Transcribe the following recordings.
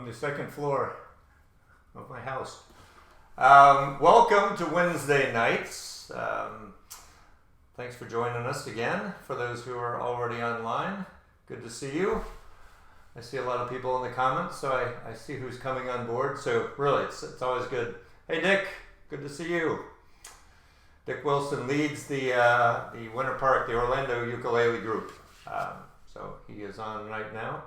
the second floor of my house. Welcome to Wednesday nights. Thanks for joining us again. For those who are already online, good to see you. I see a lot of people in the comments, so I see who's coming on board. So really, it's always good. Hey Dick, good to see you. Dick Wilson leads the Winter Park, the Orlando Ukulele Group. So he is on right now.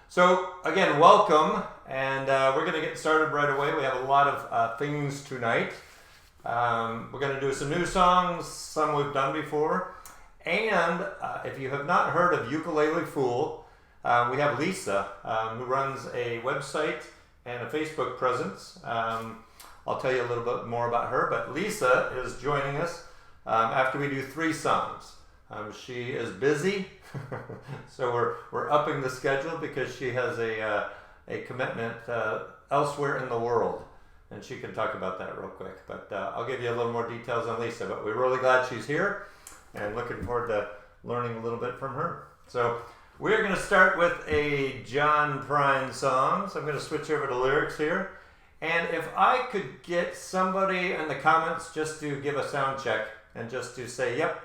So again, welcome, and we're going to get started right away. We have a lot of things tonight. We're going to do some new songs, some we've done before, and if you have not heard of Ukulele Fool, we have Lisa, who runs a website and a Facebook presence. I'll tell you a little bit more about her, but Lisa is joining us after we do 3 songs. She is busy, so we're upping the schedule because she has a commitment elsewhere in the world, and she can talk about that real quick. But I'll give you a little more details on Lisa, but we're really glad she's here and looking forward to learning a little bit from her. So we're going to start with a John Prine song, so I'm going to switch over to lyrics here. And if I could get somebody in the comments just to give a sound check and just to say, yep,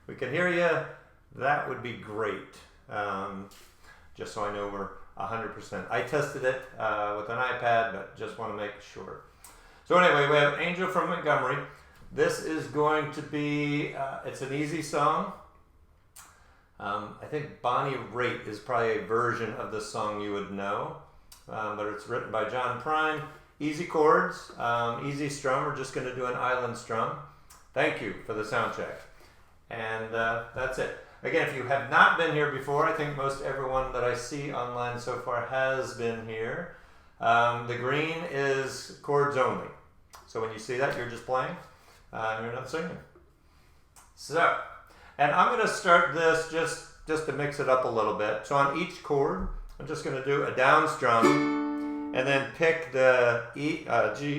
we can hear you, that would be great. Just so I know we're 100%. I tested it with an iPad, but just want to make sure. So anyway, we have Angel from Montgomery. This is going to be, it's an easy song. I think Bonnie Raitt is probably a version of this song you would know. But it's written by John Prine. Easy chords, easy strum. We're just going to do an island strum. Thank you for the sound check. And that's it. Again, if you have not been here before, I think most everyone that I see online so far has been here. The green is chords only. So when you see that, you're just playing. You're not singing. So, and I'm going to start this just to mix it up a little bit. So on each chord, I'm just going to do a down strum and then pick the E,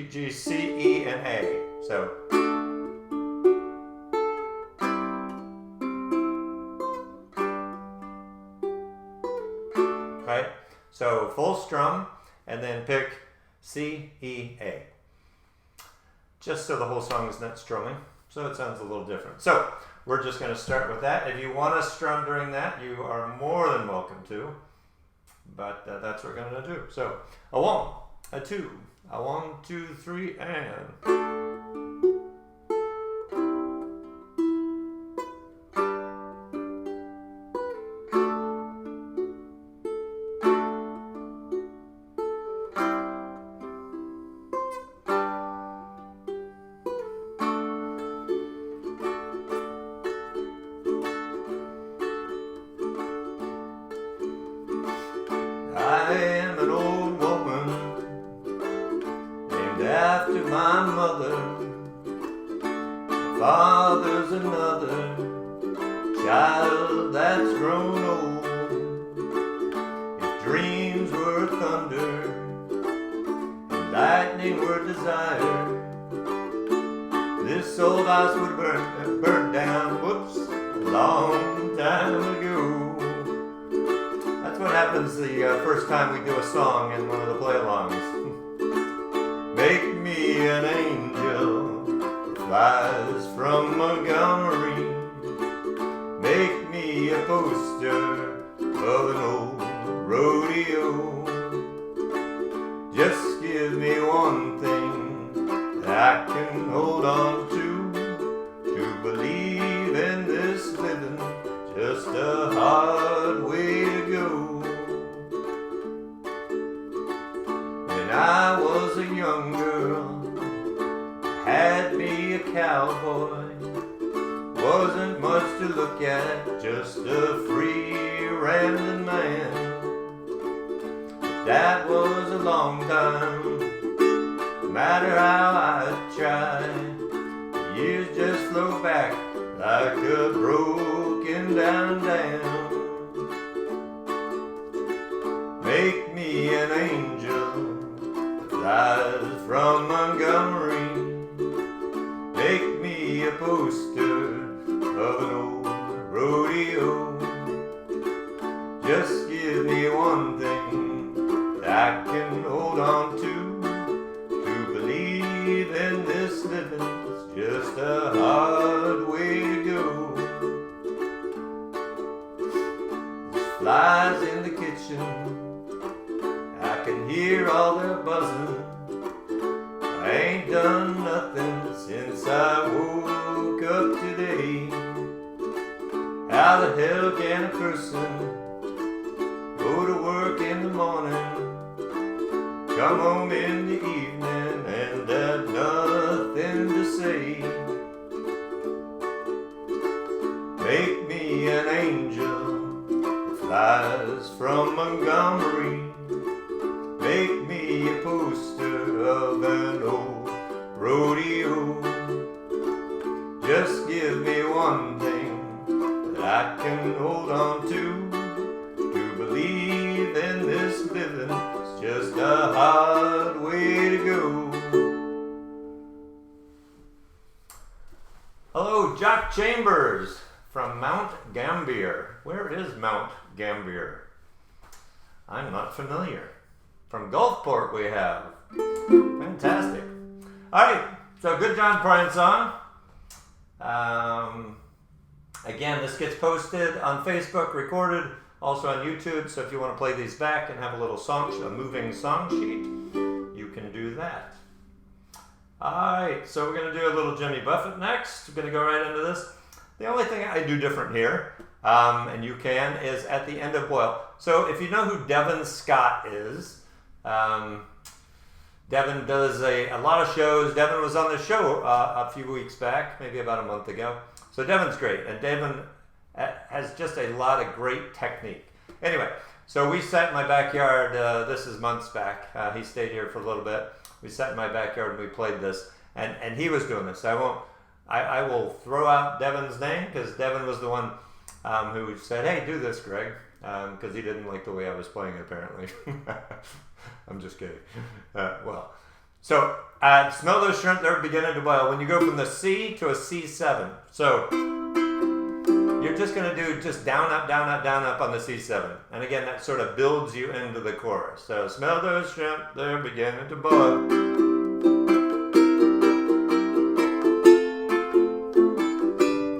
G, C, E, and A. So. Right? So full strum and then pick C, E, A. Just so the whole song is not strumming. So it sounds a little different. So we're just going to start with that. If you want to strum during that, you are more than welcome to. But that's what we're going to do. So, a 1, a 2, a 1, 2, 3, and... I am an old woman named after my mother. My father's another child that's grown old. If dreams were thunder and lightning were desire, this old house would burn down, whoops, a long time ago. What happens the first time we do a song in one of the play-alongs. Make me an angel that flies from Montgomery. Make me a poster of an old rodeo. Just give me one thing that I can hold on to believe in this living, just a hard way to go. When I was a young girl, I had me a cowboy. Wasn't much to look at, just a free rambling man. But that was a long time, no matter how I tried. The years just flow back like a broken down dam. Make me an angel that flies from Montgomery. Make me a poster of an old rodeo. Just give me one thing that I can hold on to believe in this living's just a hard way to go. There's flies in the kitchen, I can hear all their buzzing. I ain't done nothing since I woke up today. How the hell can a person go to work in the morning, come home in the evening, and have nothing to say? Make me an angel that flies from Montgomery. Make me a poster of an old rodeo. Just give me one thing that I can hold on to believe in this living. It's just a hard way to go. Hello, Jock Chambers from Mount Gambier. Where is Mount Gambier? I'm not familiar. From Gulfport we have. Fantastic. Alright, so good John Prine song. Again, this gets posted on Facebook, recorded, also on YouTube, so if you want to play these back and have a little song, a moving song sheet, you can do that. Alright, so we're going to do a little Jimmy Buffett next. We're going to go right into this. The only thing I do different here, and you can, is at the end of Boyle. So if you know who Devin Scott is, Devin does a lot of shows. Devin was on the show a few weeks back, maybe about a month ago. So Devin's great, and Devin has just a lot of great technique. Anyway, so we sat in my backyard, this is months back. He stayed here for a little bit. We sat in my backyard and we played this, and he was doing this. I will throw out Devin's name, because Devin was the one who said, hey, do this, Greg, because he didn't like the way I was playing it, apparently. I'm just kidding. So smell those shrimp, they're beginning to boil. When you go from the C to a C7, so you're just going to do just down, up, down, up, down, up on the C7. And again, that sort of builds you into the chorus. So smell those shrimp, they're beginning to boil.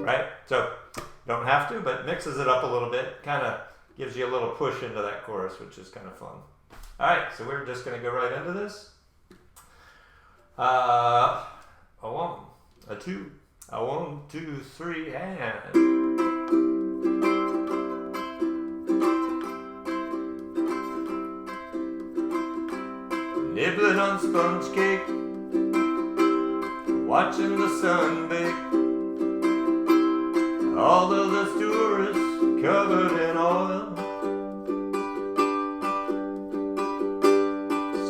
Right? So don't have to, but mixes it up a little bit. Kind of gives you a little push into that chorus, which is kind of fun. Alright, so we're just going to go right into this. A 1, a 2, a 1, 2, 3, and... Nibbling on sponge cake, watching the sun bake. All of the tourists covered in oil,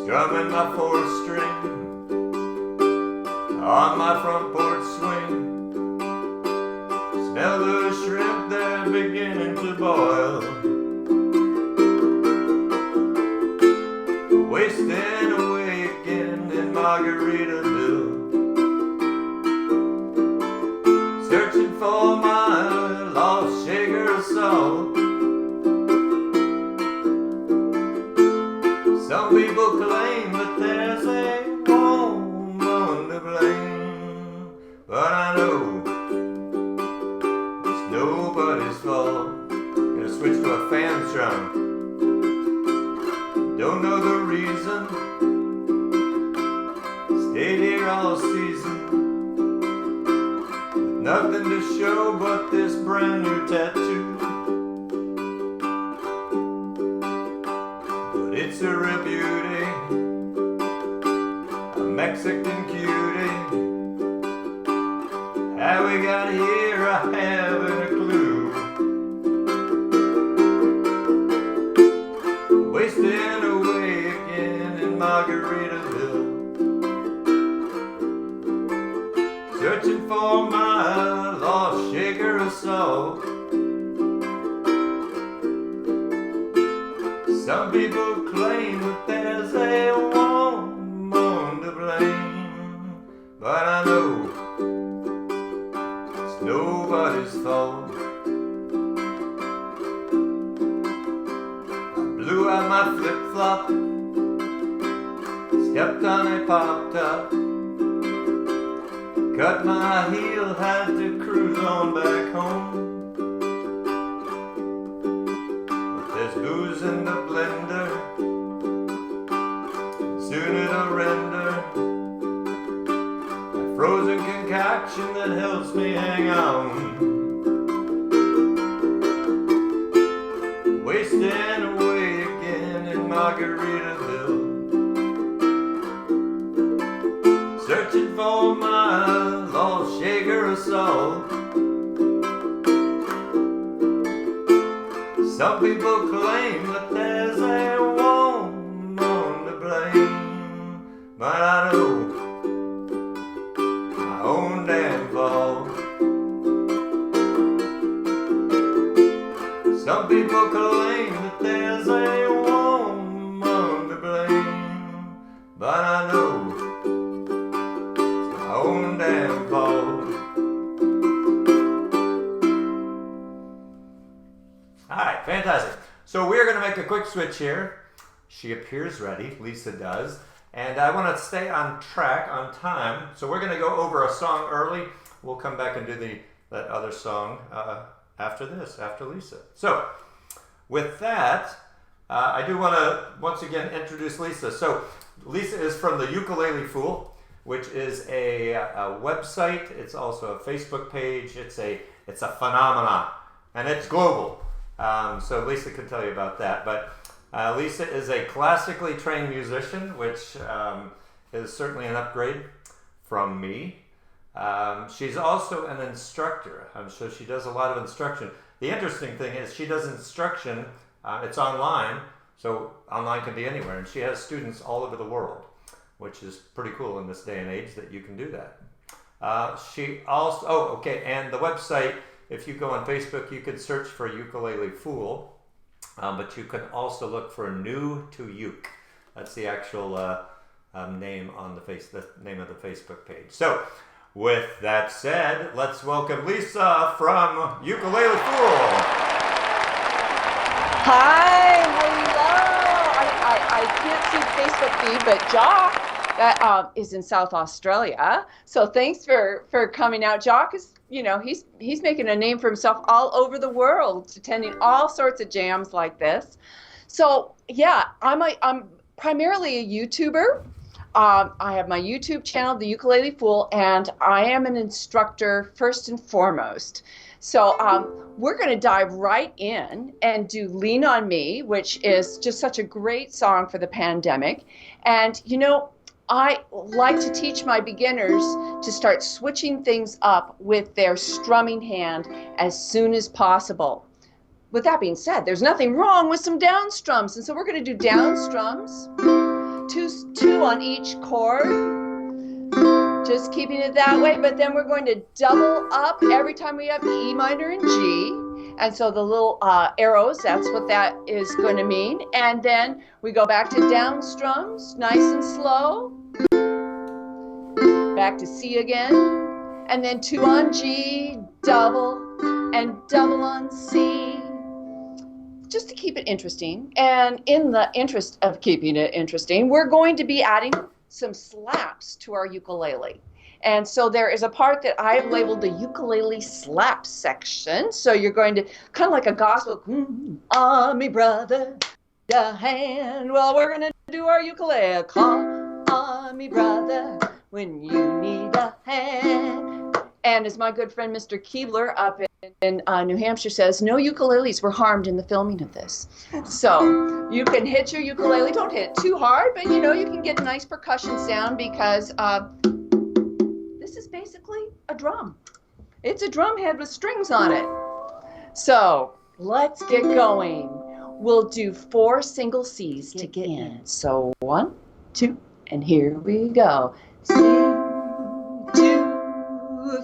strumming my 4th string on my front porch swing. Smell those shrimp, they're beginning to boil. Wasting away again in Margaritaville, searching for my lost sugar of salt. Some people claim that there's a woman to blame, but I know it's nobody's fault. Gonna switch to a fan strum. Don't know the reason, stayed here all season, with nothing to show but this brand new tattoo. But it's a real beauty, a Mexican cutie. How we got here, I haven't a clue. Wasting away again in Margaritaville, searching for my lost sugar of salt. Some people claim that there's a woman to blame, but I know it's nobody's fault. Blew out my flip-flop, Stepped on a popped up, cut my heel, had to cruise on back home. But there's booze in the blender, soon it'll render a frozen concoction that helps me hang on. Wasting away again in Margaritaville, searching for my lost shaker of salt. Some people claim that there's a woman to blame, but I know my own damn fault. Some people claim that there's a woman to blame, but I know it's my own damn fault. Alright, fantastic. So we're going to make a quick switch here. She appears ready, Lisa does. And I want to stay on track, on time. So we're going to go over a song early. We'll come back and do that other song after this, after Lisa. So with that, I do want to once again introduce Lisa. So Lisa is from the Ukulele Fool, which is a website. It's also a Facebook page. It's a phenomenon, and it's global. So Lisa can tell you about that. But Lisa is a classically trained musician, which is certainly an upgrade from me. She's also an instructor, so she does a lot of instruction. The interesting thing is she does instruction, it's online, so online can be anywhere, and she has students all over the world, which is pretty cool in this day and age that you can do that. She also, and the website, if you go on Facebook, you could search for Ukulele Fool, but you can also look for New to Uke. That's the actual name on the name of the Facebook page. So, with that said, let's welcome Lisa from Ukulele Fool. Hi, hello. I can't see the Facebook feed, but Jock is in South Australia. So thanks for coming out. Jock is, he's making a name for himself all over the world, attending all sorts of jams like this. So yeah, I'm primarily a YouTuber. I have my YouTube channel, The Ukulele Fool, and I am an instructor first and foremost. So we're going to dive right in and do Lean on Me, which is just such a great song for the pandemic. And, I like to teach my beginners to start switching things up with their strumming hand as soon as possible. With that being said, there's nothing wrong with some down strums. And so we're going to do down strums. Two on each chord, just keeping it that way, but then we're going to double up every time we have E minor and G, and so the little arrows, that's what that is going to mean, and then we go back to down strums, nice and slow, back to C again, and then 2 on G, double, and double on C, just to keep it interesting. And in the interest of keeping it interesting, we're going to be adding some slaps to our ukulele. And so there is a part that I have labeled the ukulele slap section. So you're going to, kind of like a gospel, on me brother, your hand. Well, we're going to do our ukulele. Call on me brother when you need a hand. And as my good friend Mr. Keebler up in New Hampshire says, no ukuleles were harmed in the filming of this. So you can hit your ukulele. Don't hit it too hard, but you can get a nice percussion sound because this is basically a drum. It's a drum head with strings on it. So let's get going. We'll do 4 single C's to get in. So 1, 2, and here we go. C, 2,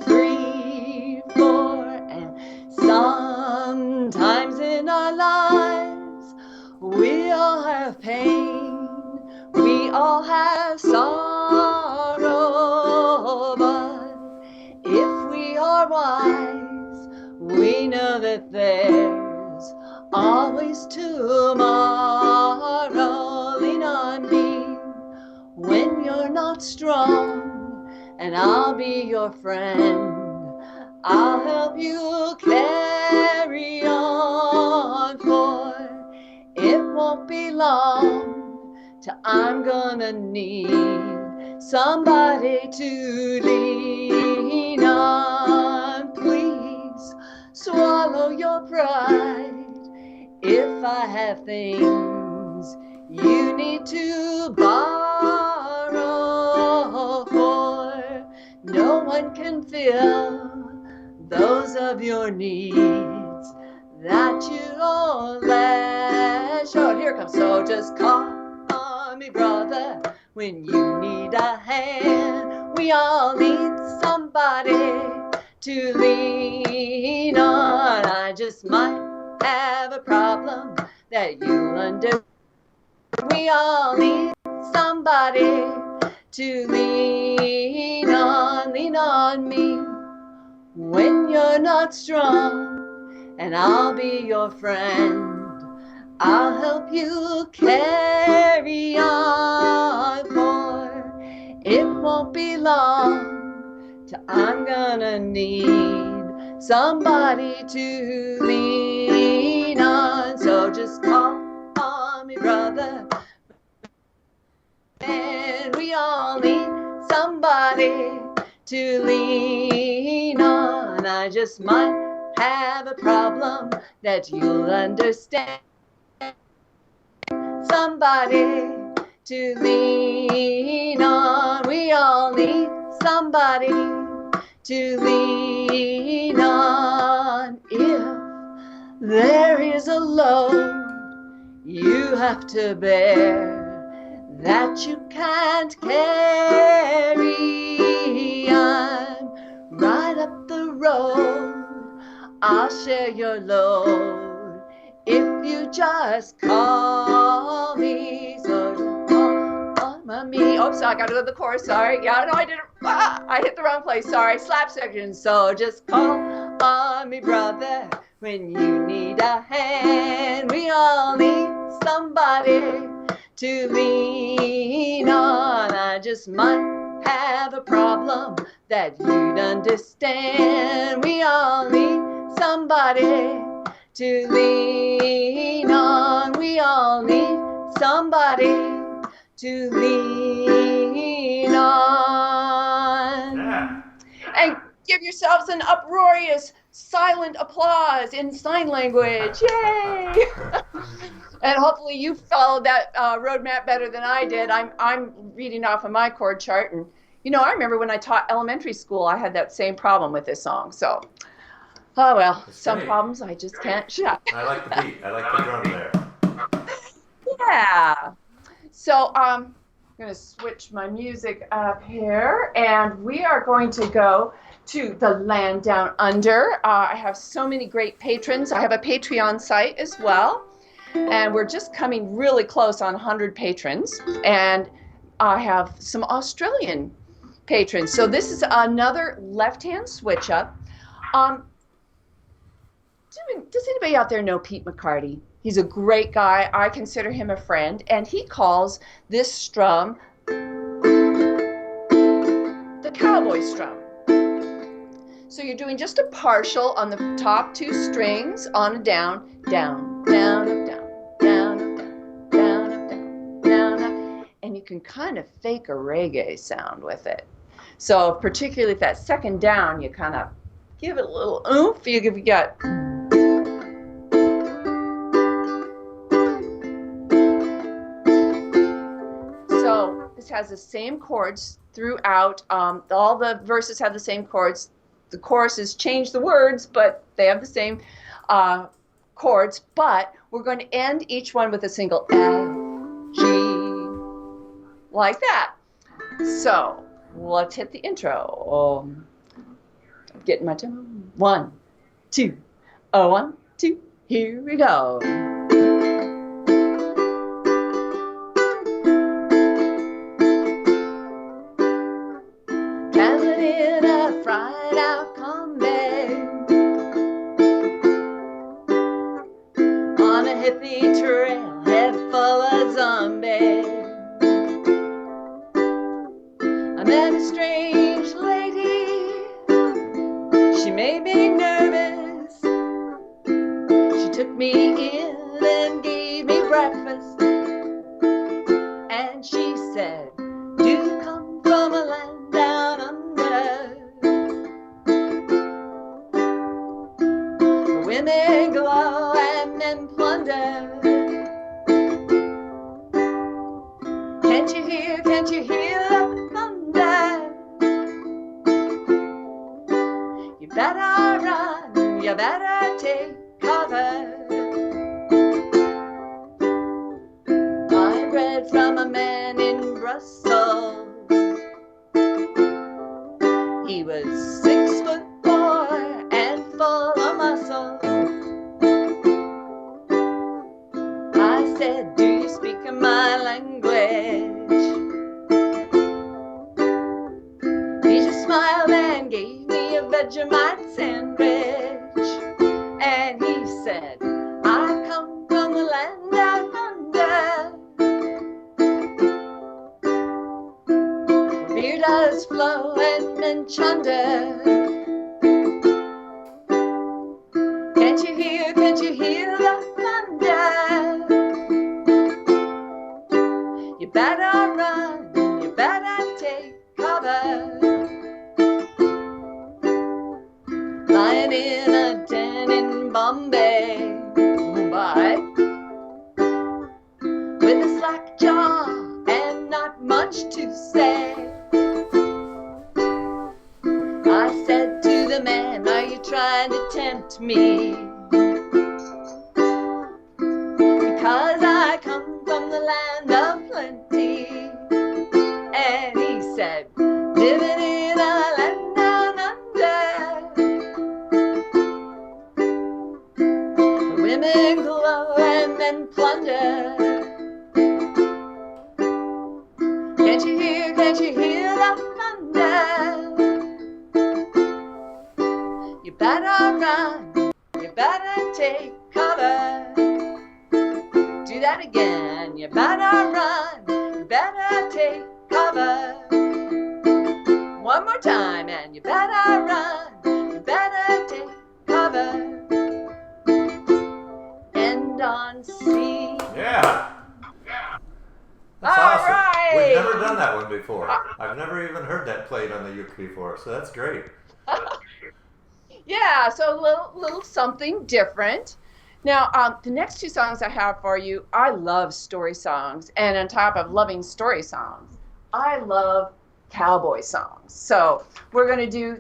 3, 4, and sometimes in our lives we all have pain, we all have sorrow, but if we are wise, we know that there's always tomorrow. Lean on me when you're not strong, and I'll be your friend. I'll help you carry on, for it won't be long till I'm gonna need somebody to lean on. Please swallow your pride if I have things you need to borrow, for no one can fill those of your needs that you don't let show. Here it comes. So just call on me, brother, when you need a hand. We all need somebody to lean on. I just might have a problem that you'll understand. We all need somebody to lean on me when you're not strong, and I'll be your friend. I'll help you carry on, for it won't be long till I'm gonna need somebody to lean on. So just call on me, brother, and we all need somebody to lean on. I just might have a problem that you'll understand. Somebody to lean on. We all need somebody to lean on. If there is a load you have to bear that you can't carry, I'm right up the road. I'll share your load if you just call me. So call on me. Oops, I gotta go to the chorus. Sorry. Yeah, no, I didn't. I hit the wrong place. Sorry. Slap section. So just call on me, brother, when you need a hand. We all need somebody to lean on. I just might have a problem that you'd understand. We all need somebody to lean on. We all need somebody to lean on. Yeah. And give yourselves an uproarious silent applause in sign language. Yay! And hopefully you followed that roadmap better than I did. I'm reading off of my chord chart, and I remember when I taught elementary school, I had that same problem with this song. So, oh well, some problems I just can't shut. I like the beat. I like the drum there. Yeah. So I'm going to switch my music up here, and we are going to go to the land down under. I have so many great patrons. I have a Patreon site as well, and we're just coming really close on 100 patrons, and I have some Australian patrons. So this is another left-hand switch up. Does anybody out there know Pete McCarty? He's a great guy. I consider him a friend, and he calls this strum the cowboy strum. So you're doing just a partial on the top two strings on a down, down, down, up, down, down, up, down, down, up, down, down, up. And you can kind of fake a reggae sound with it. So particularly if that second down, you kind of give it a little oomph. You got... So this has the same chords throughout. All the verses have the same chords. The choruses change the words, but they have the same chords. But we're going to end each one with a single F, G, like that. So let's hit the intro. I'm getting my tone. 1, 2, 1, 2. Here we go. Fried out combat on a hippie trail head full of zombies. met a strange lady. She made me nervous. She took me in and gave me breakfast. And she said, "Do you come from a land down under? Women glow and men plunder. Can't you hear the thunder? You better run, you better take cover." I read from a man in Brussels. He was 6'4" and full of muscle. I said, "Do you speak my language?" He just smiled and gave me a Vegemite sandwich. And he said, "I come from the land down under. Beer does flow and men chunder. Can't you hear the thunder? You better run, you better take cover." Lying in a den in Bombay, Mumbai, with a slack jaw and not much to say, I said to the man, "Are you trying to tempt me? Because I come from the land of plenty." And he said, "Living in a land down under. The women glow and men plunder. Can't you hear the thunder? You better run, you better take cover." Do that again. You better run, you better take cover. One more time, and you better run, you better take cover. End on C. Yeah. That's All awesome. right. We've never done that one before. I've never even heard that played on the uke before, so that's great. Yeah, so a little something different. Now, the next two songs I have for you, I love story songs. And on top of loving story songs, I love cowboy songs. So we're going to do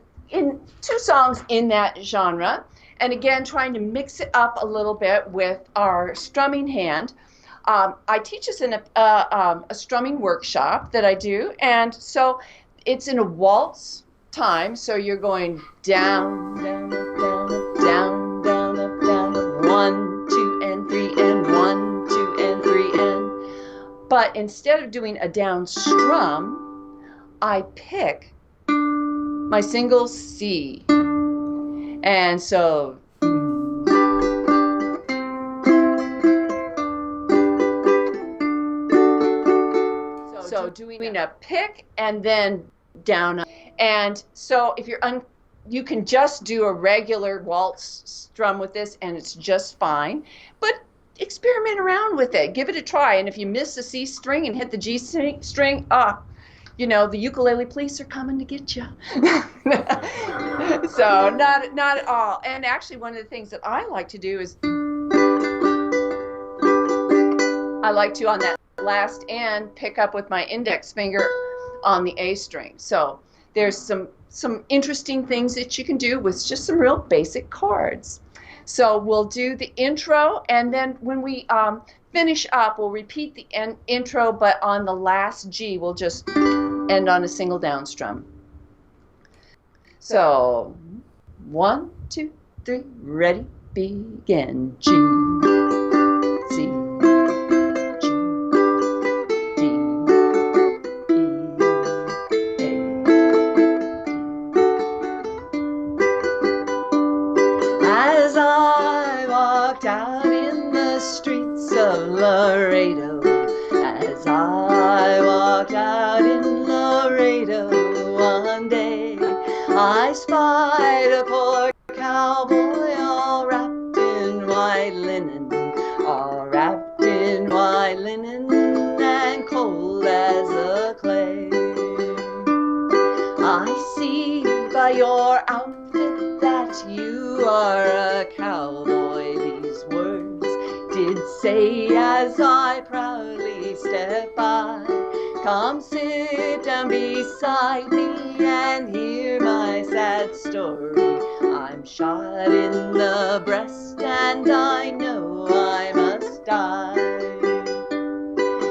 two songs in that genre. And again, trying to mix it up a little bit with our strumming hand. I teach this in a strumming workshop that I do. And so it's in a waltz time. So you're going down, down, up, down, up, down, down, up, down, up, 1, 2, and 3, and 1, 2, and 3, and. But instead of doing a down strum, I pick my single C. And so. So doing a pick and then down. And so if you can just do a regular waltz strum with this and it's just fine, but experiment around with it. Give it a try. And if you miss the C string and hit the G string, the ukulele police are coming to get you. So not at all. And actually one of the things that I like to do is I like to on that last end pick up with my index finger on the A string. So there's some interesting things that you can do with just some real basic chords. So we'll do the intro, and then when we finish up, we'll repeat the intro, but on the last G, we'll just end on a single down strum. So 1, 2, 3, ready, begin. G, C, out in the streets of Laredo, as I walked out in Laredo, spied a poor cowboy all wrapped in white linen, all wrapped in white linen and cold as a clay. I see by your outfit that you are a cowboy. These words did say as I proudly step by. Come sit down beside me and hear my sad story. I'm shot in the breast and I know I must die.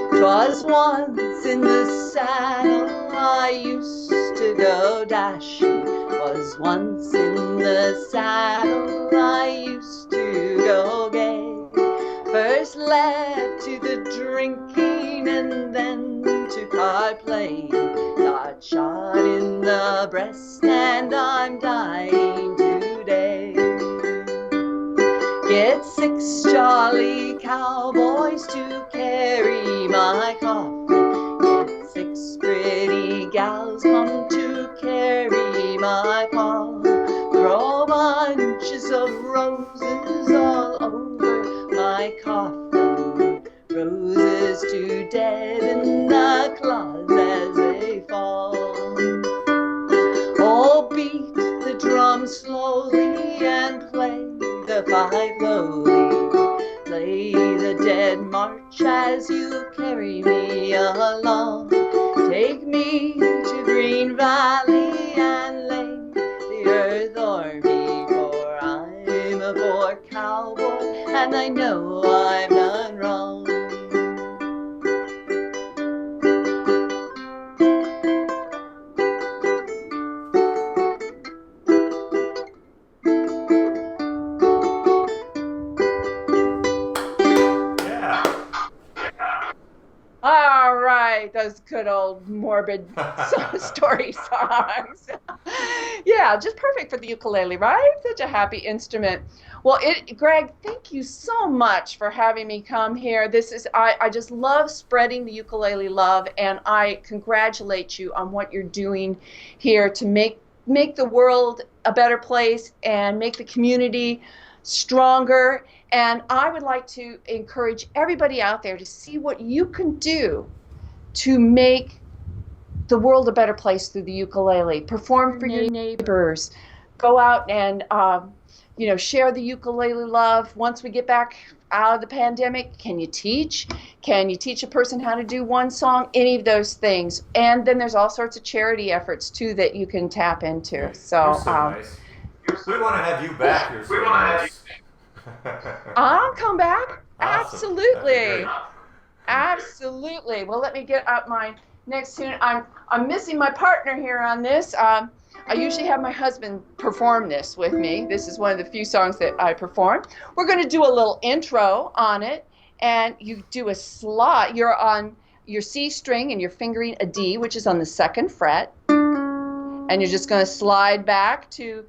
'Twas once in the saddle I used to go dashing. 'Twas once in the saddle I used to go gay. First led to the drinking and then to card playing. Got shot in the breast and I'm dying today. Get 6 jolly cowboys to carry my coffin. Get 6 pretty gals come to carry my pall. Throw bunches of roses all over my coffin. Roses to deaden the claws as they fall. Oh, beat the drum slowly and play the five lowly. Play the dead march as you carry me along. Take me to Green Valley and lay the earth o'er me, for I'm a poor cowboy and I know I've done wrong. All right, those good old morbid story songs. Yeah, just perfect for the ukulele, right? Such a happy instrument. Well, Greg, thank you so much for having me come here. I just love spreading the ukulele love, and I congratulate you on what you're doing here to make the world a better place and make the community stronger. And I would like to encourage everybody out there to see what you can do to make the world a better place through the ukulele. Perform for your neighbors. Go out and share the ukulele love. Once we get back out of the pandemic, can you teach? Can you teach a person how to do one song? Any of those things. And then there's all sorts of charity efforts too that you can tap into. So, nice. We want to have you back here. So nice. I'll come back. Awesome. Absolutely. Absolutely. Well, let me get up my next tune. I'm missing my partner here on this. I usually have my husband perform this with me. This is one of the few songs that I perform. We're going to do a little intro on it, and you do a slide. You're on your C string and you're fingering a D, which is on the 2nd fret, and you're just going to slide back to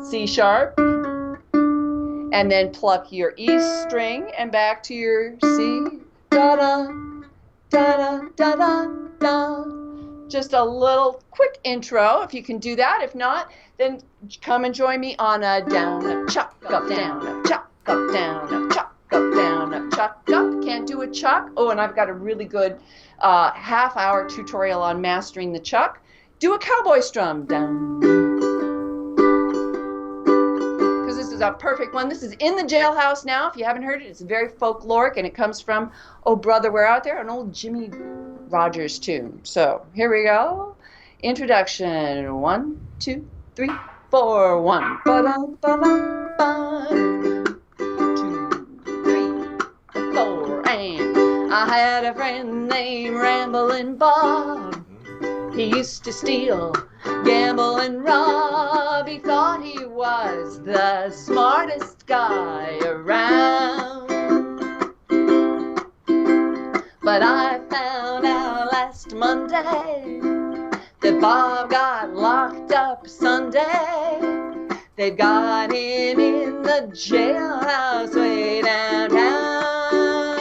C sharp, and then pluck your E string and back to your C, da da da da da da da. Just a little quick intro if you can do that. If not, then come and join me on a down, up, chuck, up, down, up, chuck, up, down, up, chuck, up, down, up, chuck, up. Can't do a chuck? Oh, and I've got a really good half-hour tutorial on mastering the chuck. Do a cowboy strum, down. Because this is a perfect one. This is In the Jailhouse Now. If you haven't heard it, it's very folkloric, and it comes from Oh Brother, We're Out There, an old Jimmy Rogers tune. So here we go. Introduction. 1, 2, 3, 4. 1. Ba-dum, ba-dum, ba. 2, 3, 4. And I had a friend named Ramblin' Bob. He used to steal, gamble, and rob. He thought he was the smartest guy around. But I found out last Monday that Bob got locked up Sunday. They've got him in the jailhouse way downtown.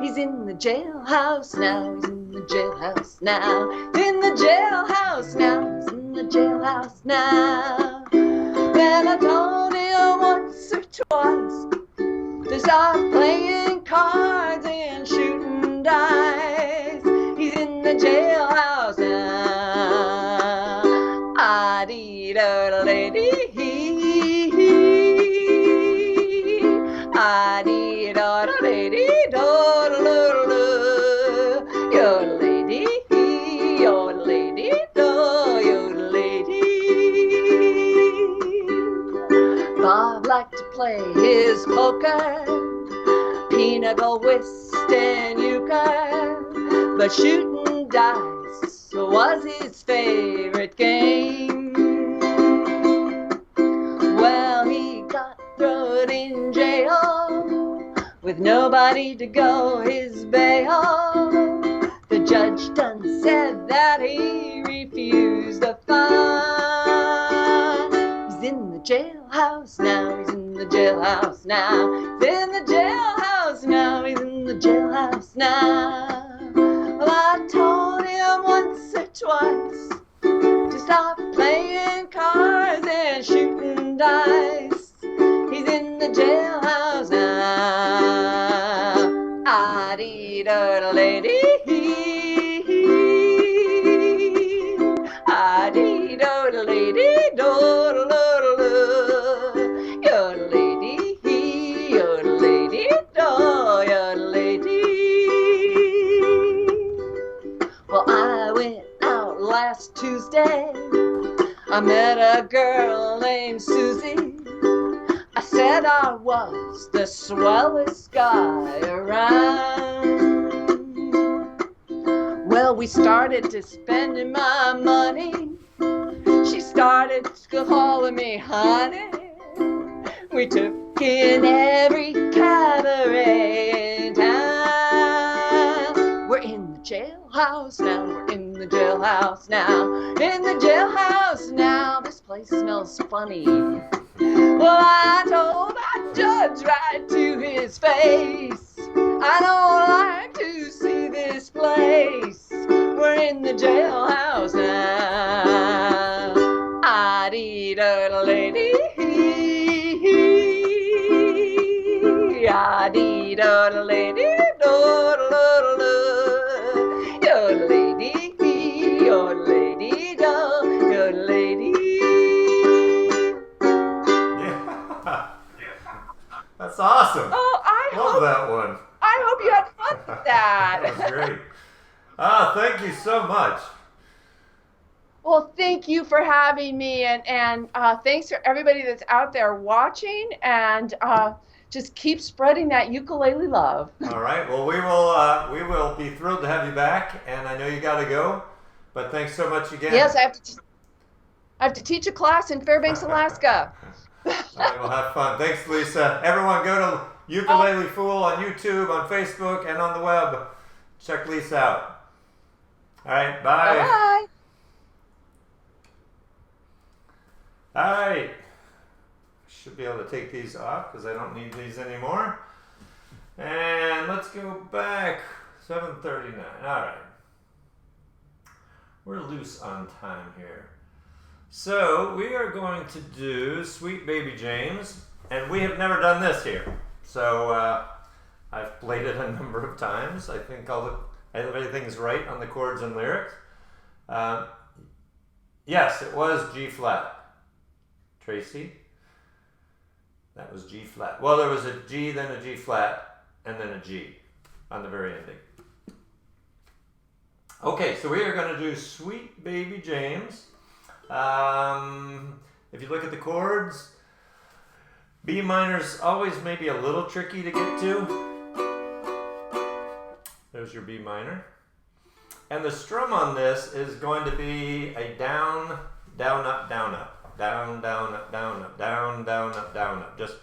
He's in the jailhouse now. He's in the jailhouse now. In the jailhouse now. He's the jailhouse now. Then I told him once or twice to stop playing cards and shooting dice. He's in the jailhouse now. Ah-dee-da-da-dee. Ah-dee-da-da-dee-da-da-da-da. Yodelay-dee, yodelay-dee-da, yodelay-dee. Bob liked to play his poker, pinochle, whist, and euchre, but shooting dice was his favorite game. Well, he got thrown in jail with nobody to go his bail. The judge done said that he refused the fine. He's in the jailhouse now, he's in the jailhouse now. He's in the jailhouse now, he's in the jailhouse now. Well, I told him once or twice to stop playing cards and shooting dice. He's in the jailhouse now. Ah-dee-da-da-dee. Ah-dee-da-da-dee-do-da-da-da-da. Yodelay-dee, yodelay-dee-do, yodelay-dee. Well, I went out last Tuesday. I met a girl named Susie. I said I was the swellest guy around. Well, we started to spending my money. She started calling me honey. We took in every cabaret in town. We're in the jailhouse now, we're in the jailhouse now. In the jailhouse now, this place smells funny. Well, I told that judge right to his face, I don't like to see this place. We're in the jailhouse now. Ah-dee-da-da-dee. Ah-dee-da-da-dee. Do-da-da-da-da. Yodelay-dee, yodelay-dee-do, yodelay-dee. That's awesome. Oh, Love that one. I hope you had fun with that. That was great. Ah, thank you so much. Well, thank you for having me, and thanks for everybody that's out there watching, and just keep spreading that ukulele love. All right. Well, we will be thrilled to have you back, and I know you got to go, but thanks so much again. Yes, I have to teach a class in Fairbanks, Alaska. All right, we'll have fun. Thanks, Lisa. Everyone, go to Ukulele Fool on YouTube, on Facebook, and on the web. Check Lisa out. All right. Bye. Bye. All right. Should be able to take these off because I don't need these anymore. And let's go back. 7:39. All right. We're loose on time here. So we are going to do Sweet Baby James, and we have never done this here. So I've played it a number of times. I think everything's right on the chords and lyrics. Yes, it was G flat. Tracy? That was G flat. Well, there was a G, then a G flat, and then a G on the very ending. Okay, so we are going to do Sweet Baby James. If you look at the chords, B minor's always maybe a little tricky to get to. There's your B minor. And the strum on this is going to be a down, down, up, down, up. Down, down, up, down, up, down, down, up, down, up. Just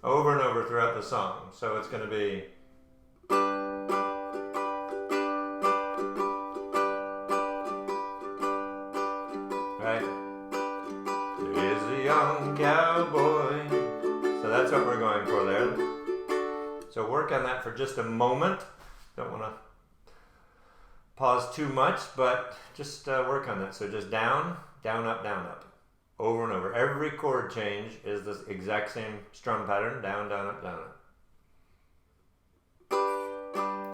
over and over throughout the song. So it's going to be... Right? There is a young cowboy. So that's what we're going for there. So work on that for just a moment. Don't want to pause too much, but just work on that. So just down, down, up, over and over. Every chord change is the exact same strum pattern, down, down, up, down, up.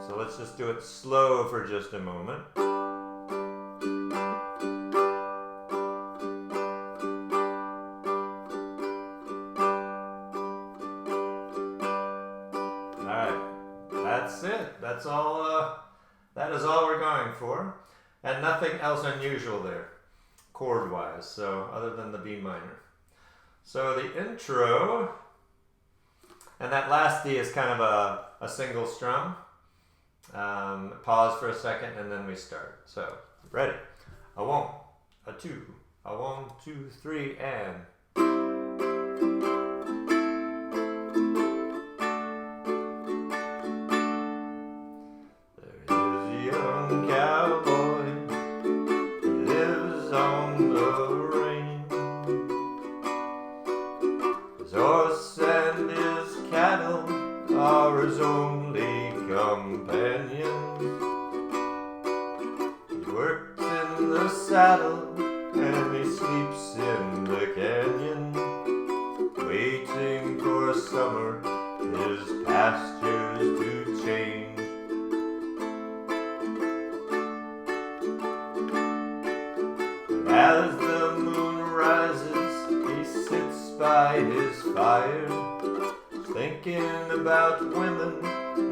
So let's just do it slow for just a moment. Alright, that's it. That's all, that is all we're going for. And nothing else unusual there, chord-wise, so other than the B minor. So the intro, and that last D is kind of a single strum. Pause for a second and then we start. So, ready? A 1, a 2, a 1, 2, 3, and... There is a young cowboy, he lives on the range. His horse and his cattle are his only companions. He works in the saddle and he sleeps in the canyon, waiting for summer, his pastures to change. As the moon rises, he sits by his fire, thinking about women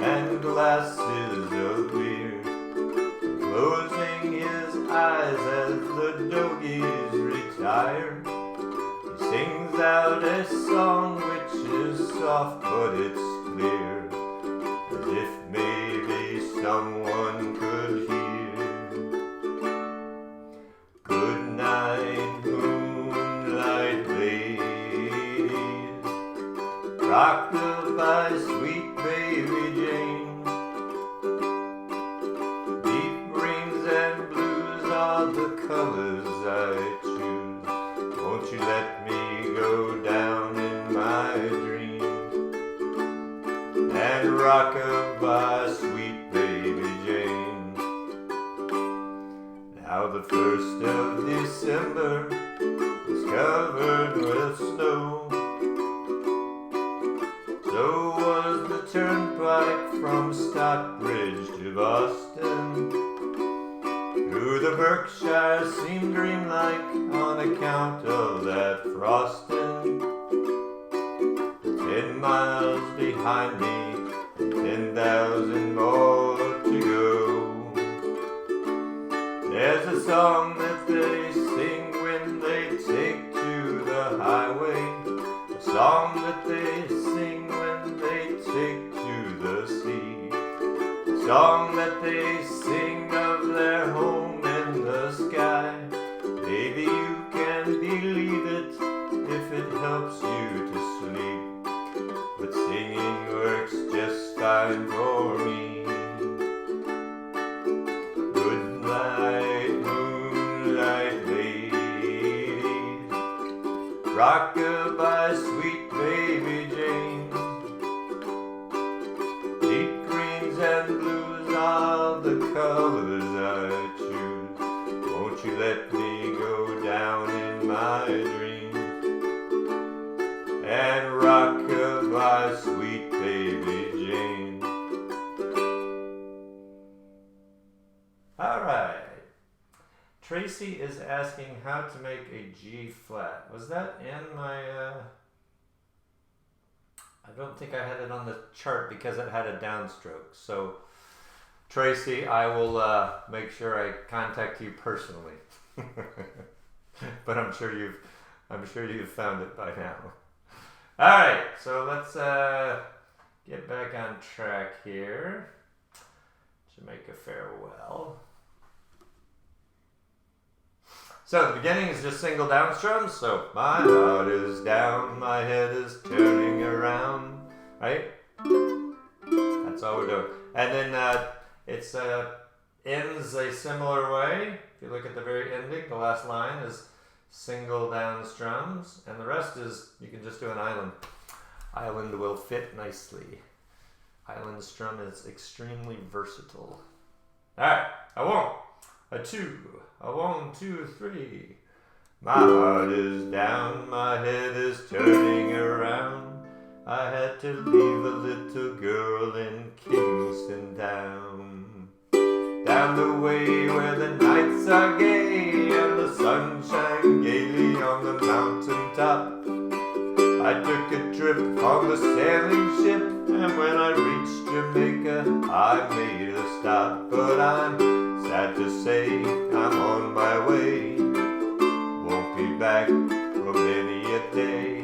and glasses of beer, closing his eyes as the dogies retire. He sings out a song which is soft but it's clear, as if maybe someone could hear. Good night, moonlight ladies, rock-a-bye, sweet baby Jane. Deep greens and blues are the colors I choose. Won't you let me go down in my dreams and rock-a-bye, sweet baby Jane. Now the 1st of December is covered with snow. So was the turnpike from Stockbridge to Boston. Through the Berkshire seemed dreamlike on account of that frosting. 10 miles behind me and 10,000 more to go. There's a song that they sing when they take to the highway, a song that they sing when they take to the sea, a song that they sing of their home in the sky. Baby, you can believe it if it helps you to sleep, but singing works just fine for me. Good night, moonlight ladies, rock-a-bye, sweet baby Jane. Deep greens and blues are the colors I choose. Won't you let me go down in my dreams and rock-a-bye, sweet baby Jane. All right. Tracy is asking how to make a G flat. Was that in my, I don't think I had it on the chart because it had a downstroke. So Tracy, I will make sure I contact you personally. But I'm sure you've found it by now. All right, so let's get back on track here to make a farewell. So the beginning is just single down strums. So my heart is down, my head is turning around, right? That's all we're doing. And then it's ends a similar way. If you look at the very ending, the last line is single down strums, and the rest is, you can just do an island. Island will fit nicely. Island strum is extremely versatile. All right, a 1, a 2, a 1, 2, 3, My heart is down, my head is turning around. I had to leave a little girl in Kingston Town. Down the way where the nights are gay and the sun shines gaily on the mountain top. I took a trip on the sailing ship, and when I reached Jamaica, I made a stop. But I'm sad to say I'm on my way. Won't be back for many a day.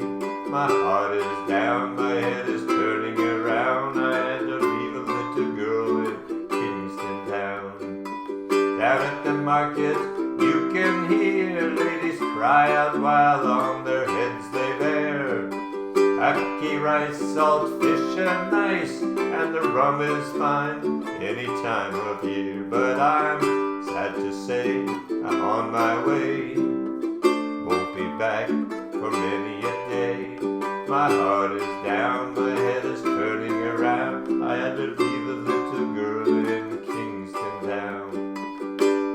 My heart is down, my head is turning around. I had to leave a little girl in Kingston Town. Down at the market, you can hear ladies cry out while on their heads they bear ackee rice, salt fish, and nice, and the rum is fine any time of year. But I'm sad to say I'm on my way. Won't be back for many a day. My heart is down, my head is turning around. I had to leave a little girl in Kingston Town.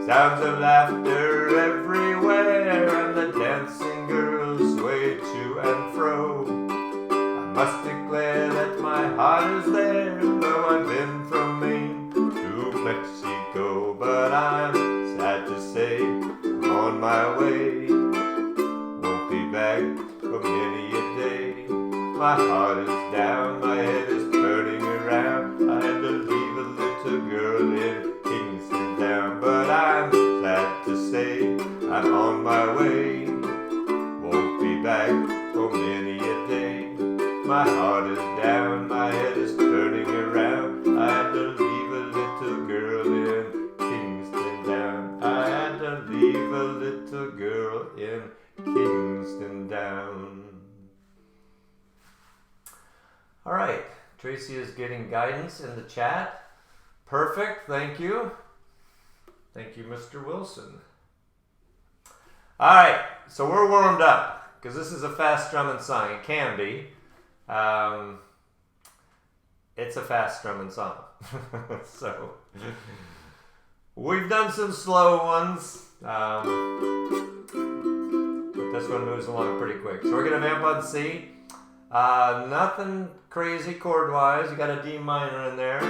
Sounds of laughter everywhere, and the dancing girls sway to and fro. I must declare that my heart is there, though I've been from Maine to Mexico. But I'm sad to say I'm on my way. Won't be back for many a day. My heart is down, my head is turning around. I had to leave a little girl in Kingston Town. But I'm sad to say I'm on my way. Won't be back for many a day. My heart is down, my head is turning around. I had to leave a little girl in Kingston Town. I had to leave a little girl in Kingston Town. All right, Tracy is getting guidance in the chat. Perfect, thank you. Thank you, Mr. Wilson. All right, so we're warmed up because this is a fast strumming song. It can be. It's a fast strumming song. So we've done some slow ones, but this one moves along pretty quick. So we're gonna vamp on C. Nothing crazy chord wise. You got a D minor in there,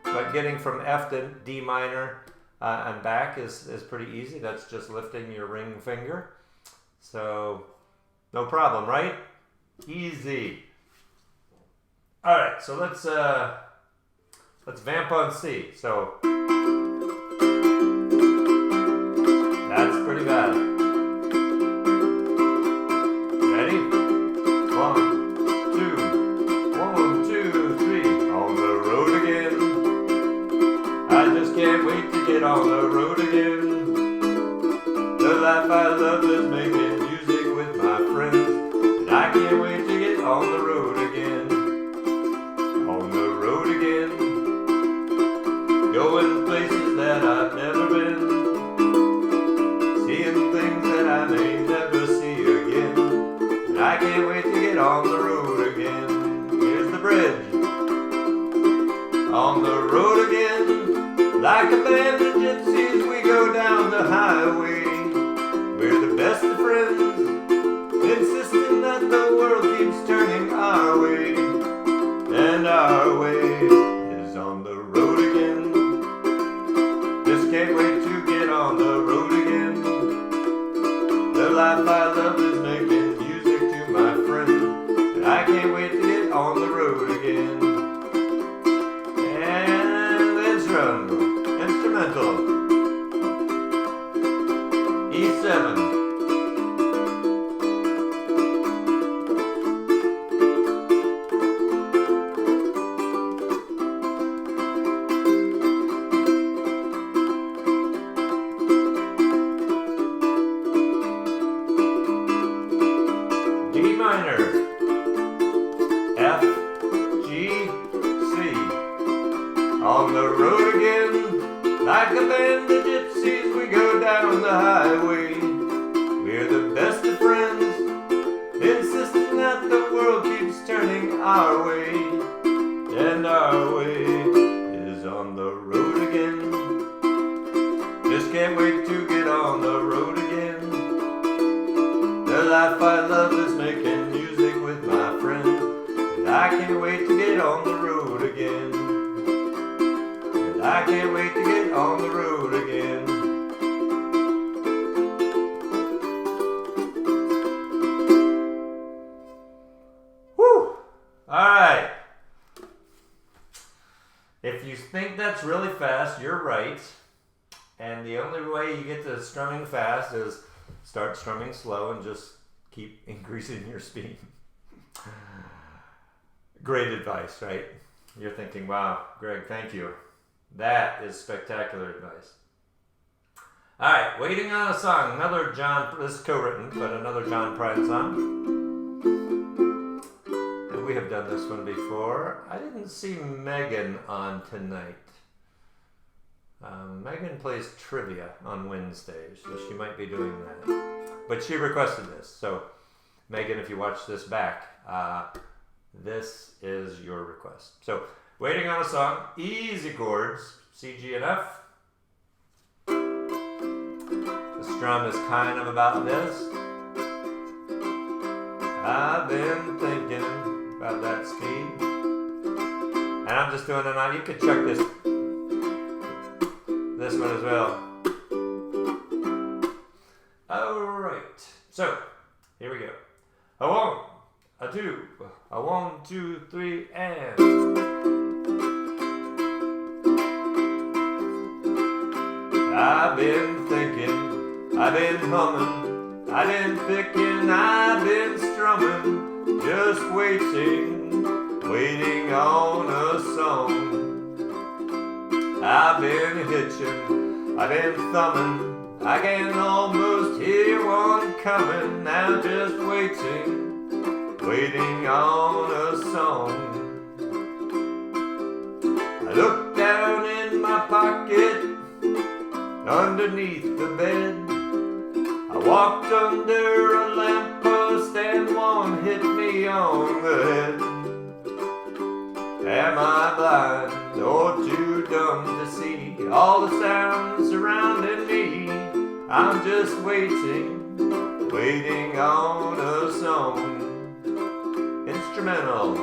but getting from F to D minor and back is pretty easy. That's just lifting your ring finger. So no problem, right? Easy. All right, so let's vamp on C. So that's pretty bad. Ready? 1, 2, 1, 2, 3. On the road again. I just can't wait to get on the road again. The life I love is making music with my friends. I can't wait to get on the road again. On the road again. Going places that I've never been. Seeing things that I may never see again. And I can't wait to get on the road again. Here's the bridge. On the road again. Like a band of gypsies we go down the highway. We're the best of friends. Insisting that the world keeps turning our way, and our way is on the road again. Just can't wait to get on the road again. The life I love is making music to my friends, and I can't wait to get on the road again. And let's run. Instrumental. E7. On the road again, like a band of gypsies, we go down the highway. We're the best of friends, insisting that the world keeps turning our way. And our way is on the road again. Just can't wait to get on the road again. can't wait to get on the road again. Whew! Alright. If you think that's really fast, you're right. And the only way you get to strumming fast is start strumming slow and just keep increasing your speed. Great advice, right? You're thinking, wow, Greg, thank you. That is spectacular advice. All right, Waiting on a Song. Another John, this is co-written, but another John Prine song. And we have done this one before. I didn't see Megan on tonight. Megan plays trivia on Wednesdays, so she might be doing that. But she requested this. So, Megan, if you watch this back, this is your request. So, Waiting on a Song, easy chords, C, G, and F. The strum is kind of about this. I've been thinking about that speed. And I'm just doing it on, you could check this one as well. Alright, so here we go. A 1, a 2, a 1, 2, 3, and. I've been thinking, I've been humming, I've been picking, I've been strumming, just waiting, waiting on a song. I've been hitching, I've been thumbing, I can almost hear one coming, now just waiting, waiting on a song. I look down in my pocket, underneath the bed, I walked under a lamppost and one hit me on the head. Am I blind or too dumb to see all the sounds surrounding me? I'm just waiting, waiting on a song. Instrumental.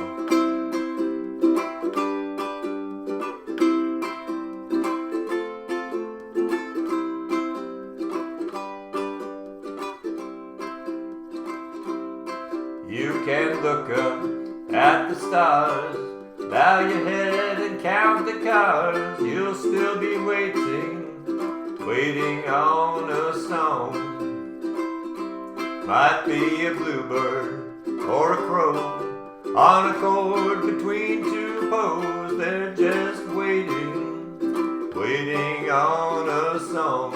You can look up at the stars, bow your head and count the cars. You'll still be waiting, waiting on a song. Might be a bluebird or a crow on a chord between two poles. They're just waiting, waiting on a song.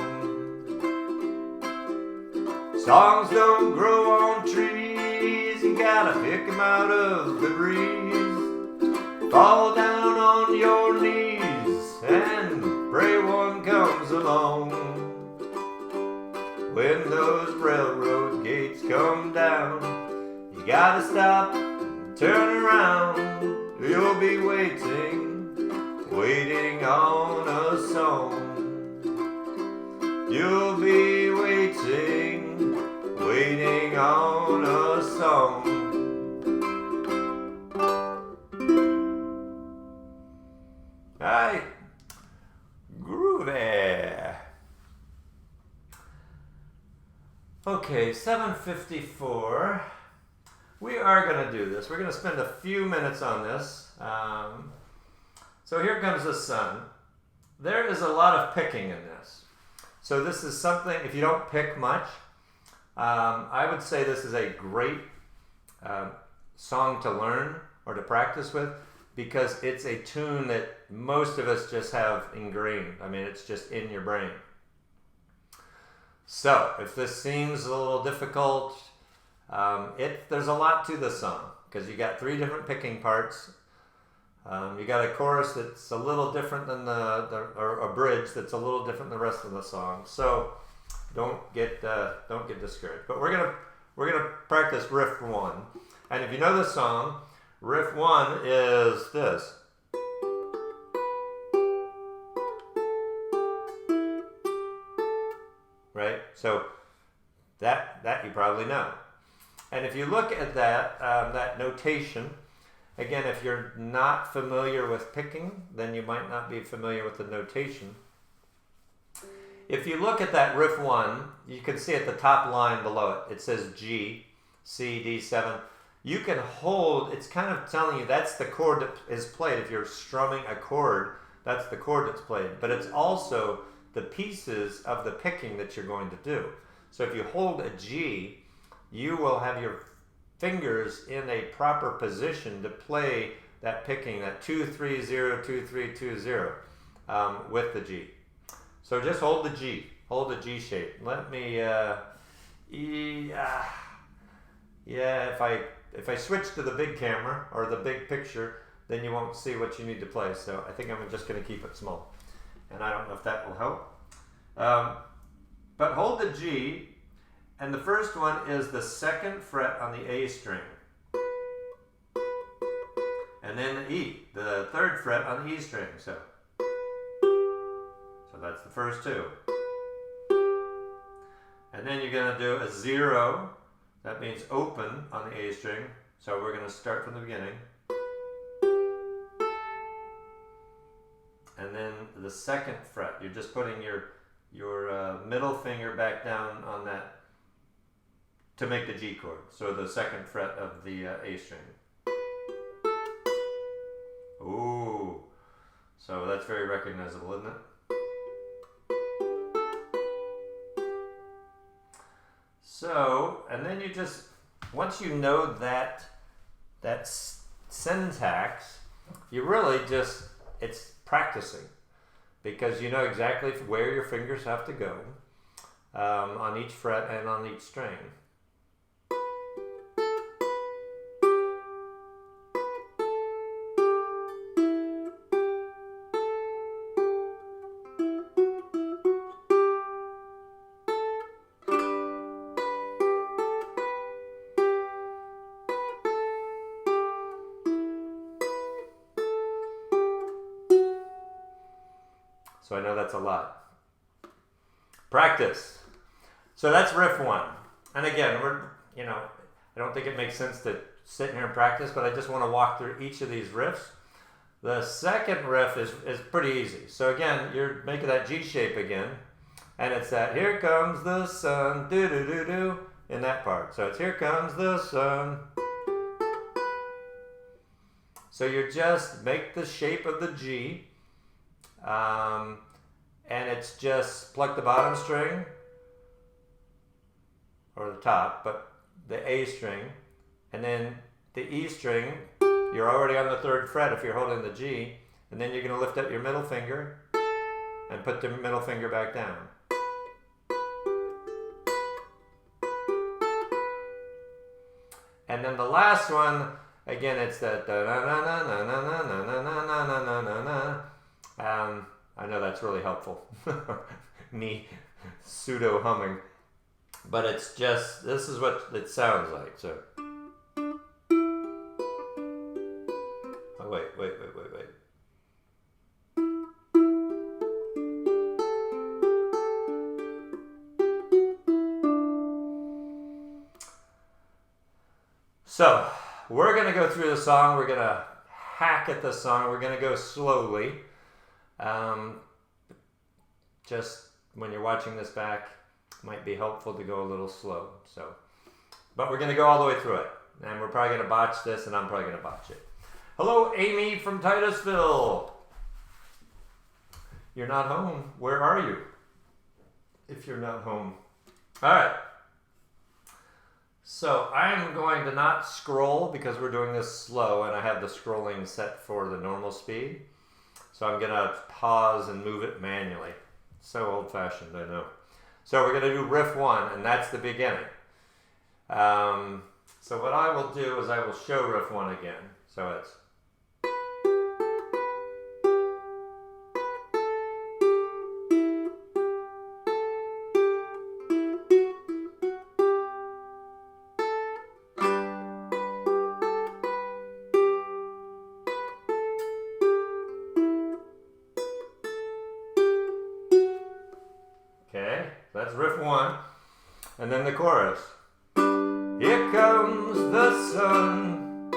Songs don't grow on trees, you gotta pick them out of the breeze. Fall down on your knees and pray one comes along. When those railroad gates come down, you gotta stop and turn around. You'll be waiting, waiting on a song. You'll be waiting, waiting on a song. Alright, groovy. Okay, 7:54. We are going to do this. We're going to spend a few minutes on this. So here comes the sun. There is a lot of picking in this. So this is something, if you don't pick much, I would say this is a great song to learn or to practice with, because it's a tune that most of us just have ingrained. I mean, it's just in your brain. So, if this seems a little difficult, there's a lot to this song, because you got 3 different picking parts. You got a chorus that's a little different than or a bridge that's a little different than the rest of the song. So, don't get discouraged. But we're gonna practice riff 1, and if you know this song, riff 1 is this. Right? So that you probably know. And if you look at that notation, Again, if you're not familiar with picking, then you might not be familiar with the notation. If you look at that riff 1, you can see at the top line below it, it says G, C, D7. You can hold, it's kind of telling you that's the chord that is played. If you're strumming a chord, that's the chord that's played. But it's also the pieces of the picking that you're going to do. So if you hold a G, you will have your fingers in a proper position to play that picking, that 2-3-0, 2-3-2-0 with the G. So just hold the G, hold the G shape. Let me, if I switch to the big camera or the big picture, then you won't see what you need to play. So I think I'm just going to keep it small. And I don't know if that will help. But hold the G, and the first one is the 2nd fret on the A string. And then the E, the 3rd fret on the E string. So that's the first 2. And then you're going to do a 0. That means open on the A string. So we're going to start from the beginning. And then the 2nd fret, you're just putting your middle finger back down on that to make the G chord. So the 2nd fret of the A string. Ooh, so that's very recognizable, isn't it? So, and then you just, once you know that syntax, you really just, it's practicing, because you know exactly where your fingers have to go on each fret and on each string. So I know that's a lot. Practice. So that's riff 1. And again, I don't think it makes sense to sit here and practice, but I just want to walk through each of these riffs. The second riff is pretty easy. So again, you're making that G shape again, and it's that here comes the sun, do do do do, in that part. So it's here comes the sun. So you just make the shape of the G. And it's just pluck the bottom string, or the top, but the A string, and then the E string, you're already on the 3rd fret if you're holding the G, and then you're going to lift up your middle finger and put the middle finger back down. And then the last one, again, it's that I know that's really helpful. Me pseudo humming. But it's just, this is what it sounds like. So. Oh, wait. So, we're going to go through the song. We're going to hack at the song. We're going to go slowly. Just when you're watching this back, might be helpful to go a little slow. So, but we're going to go all the way through it, and we're probably going to botch this, and I'm probably going to botch it. Hello, Amy from Titusville. You're not home. Where are you? If you're not home. All right. So I'm going to not scroll because we're doing this slow, and I have the scrolling set for the normal speed. So I'm going to pause and move it manually. So old-fashioned, I know. So we're going to do riff 1, and that's the beginning. So what I will do is I will show riff 1 again. So it's... Okay, that's riff 1. And then the chorus. Here comes the sun.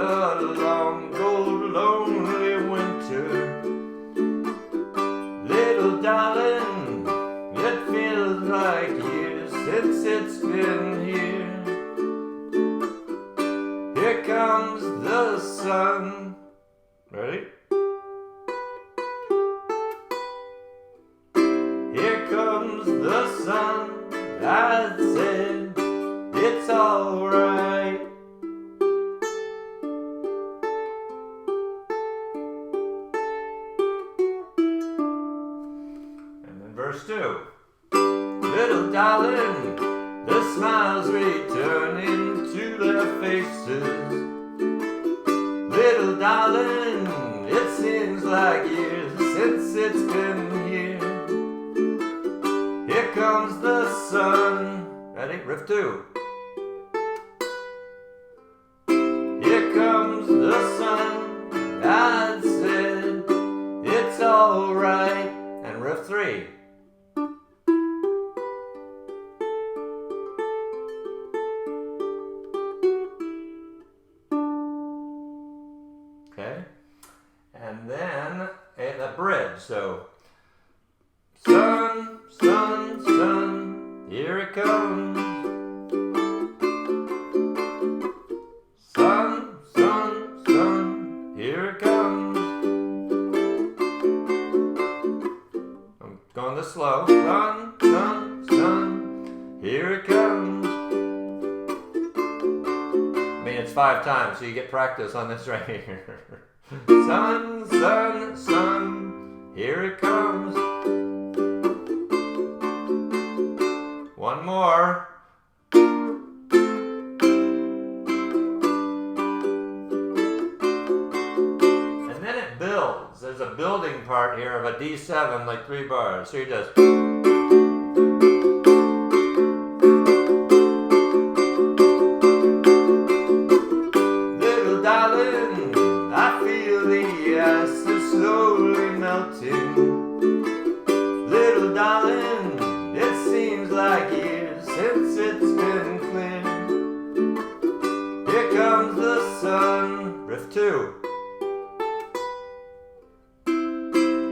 the long, cold, lonely winter. Little darling, it feels like years since it's been here. Here comes the sun. Ready? Here comes the sun. I said it's alright. And then verse 2. Little darling, the smiles return into their faces. Little darling, it seems like years since it's been here. Here comes the sun. Ready? Riff 2. Here comes the sun. I said it's alright. And riff 3. Okay, and then the bridge. So, sun, sun, sun, here it comes. Sun, sun, sun, here it comes. I'm going this slow. Sun, sun, sun, here it comes. I mean, it's 5 times, so you get practice on this right here. Sun, sun, sun, here it comes. One more. And then it builds. There's a building part here of a D7, like 3 bars. So you just... slowly melting. Little darling, it seems like years since it's been clear. Here comes the sun. Riff 2.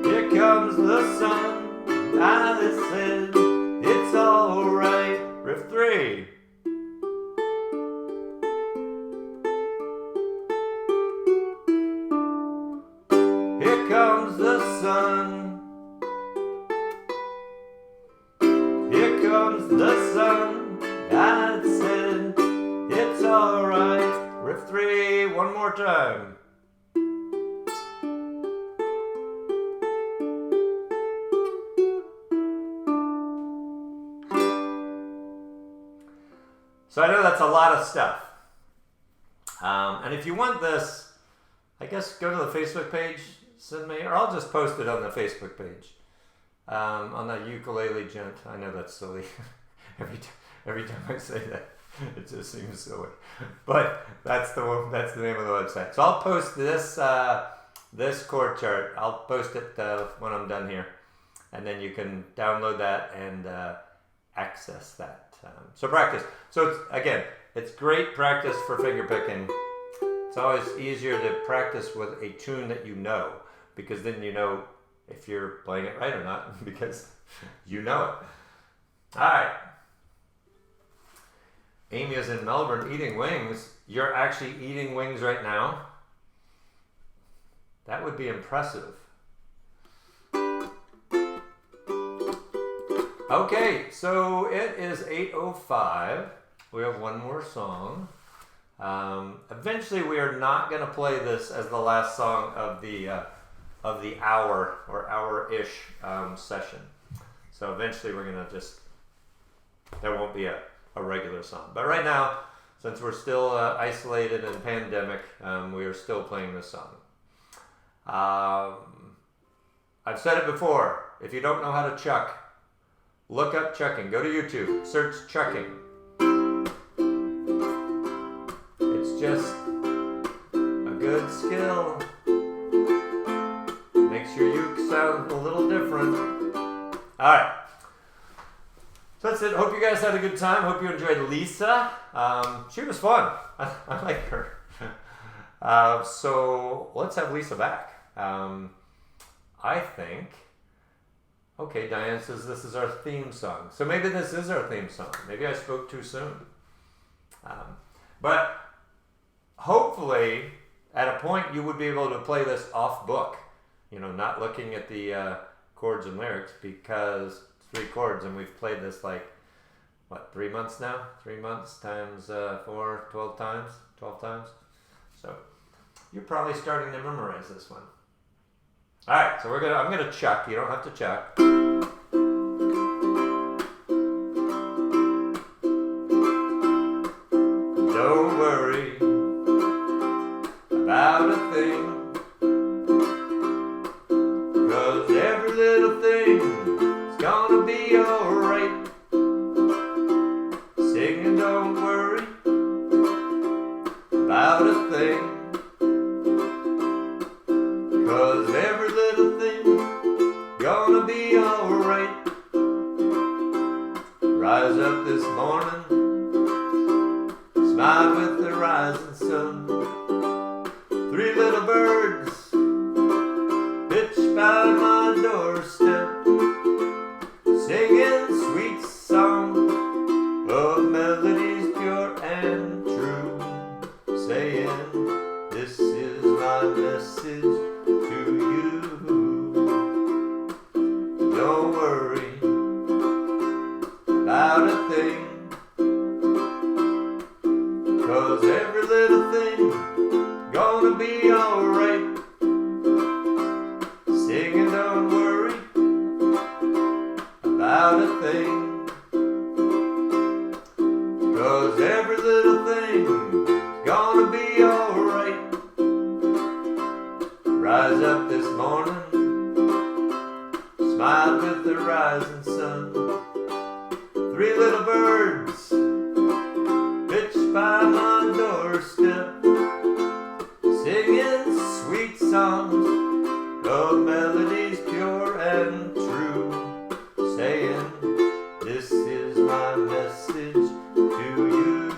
Here comes the sun. I said it's alright. Riff 3. Here comes the sun. Here comes the sun. I said it's alright. Riff 3, one more time. So I know that's a lot of stuff. And if you want this, I guess go to the Facebook page, send me, or I'll just post it on the Facebook page, on the Ukulele Gent. I know that's silly. every time I say that, it just seems silly. But that's the name of the website. So I'll post this this chord chart. I'll post it when I'm done here, and then you can download that and access that. So practice. So it's great practice for finger picking. It's always easier to practice with a tune that you know, because then you know if you're playing it right or not, because you know it. All right. Amy is in Melbourne eating wings. You're actually eating wings right now? That would be impressive. Okay, so it is 8:05. We have one more song. Eventually, we are not going to play this as the last song of the hour or hour-ish session. So eventually, we're going to there won't be a regular song. But right now, since we're still isolated and pandemic, we are still playing this song. I've said it before. If you don't know how to chuck, look up chucking. Go to YouTube. Search chucking. It's just a good skill. Makes your uke sound a little different. All right. So that's it. Hope you guys had a good time. Hope you enjoyed Lisa. She was fun. I like her. So let's have Lisa back. I think. Okay, Diane says this is our theme song. So maybe this is our theme song. Maybe I spoke too soon. But hopefully, at a point, you would be able to play this off book. You know, not looking at the chords and lyrics, because it's 3 chords, and we've played this like, what, 3 months now? 3 months times 4, 12 times? 12 times? So you're probably starting to memorize this one. All right, so I'm gonna chuck. You don't have to chuck. Don't worry about a thing, 'cause every little thing is gonna be alright. Singing, don't worry about a thing, 'cause every little thing gonna be alright. Rise up this morning, smile with the rising sun. 3 little birds pitch by my doorstep, singing sweet songs of melodies pure and true, saying, this is my message to you. Don't worry about a thing, 'cause every little thing gonna be alright. Singing, don't worry about a thing, 'cause every little thing gonna be alright. Rise up this morning, smile with the rising sun. 3 little birds pitch by my doorstep, singing sweet songs of melodies pure and true, saying, this is my message to you.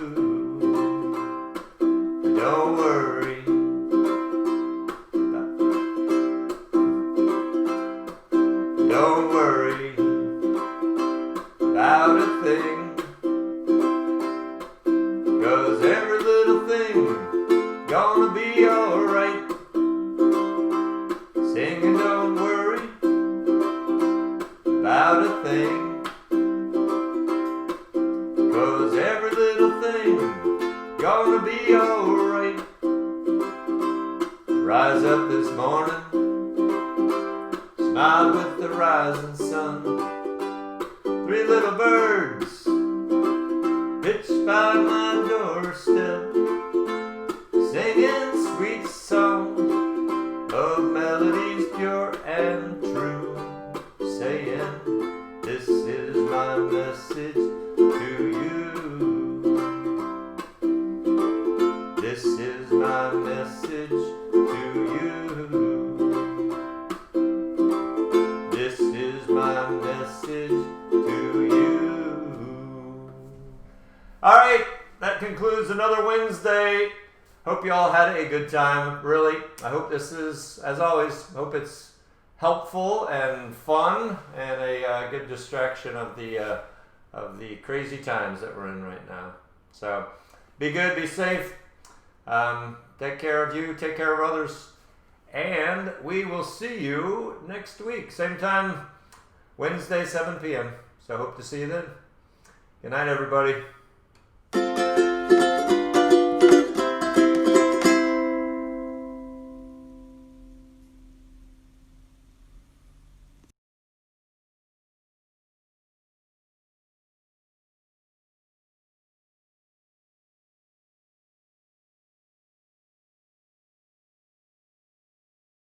Don't worry Don't worry about a thing, 'cause every little thing gonna be alright. Singing, don't worry about a thing, 'cause every little thing gonna be alright. Rise up this morning, smile with the rising sun. 3 little birds pitch by my doorstep, singing sweet songs of melodies pure and true, saying, this is my message to you. This is my message to you. This is my message to you. All right, that concludes another Wednesday. Hope you all had a good time. Really, I hope this is, as always, hope it's helpful and fun and a good distraction of the crazy times that we're in right now. So, be good, be safe. Take care of you, take care of others, and we will see you next week. Same time, Wednesday, 7 p.m. So, hope to see you then. Good night, everybody.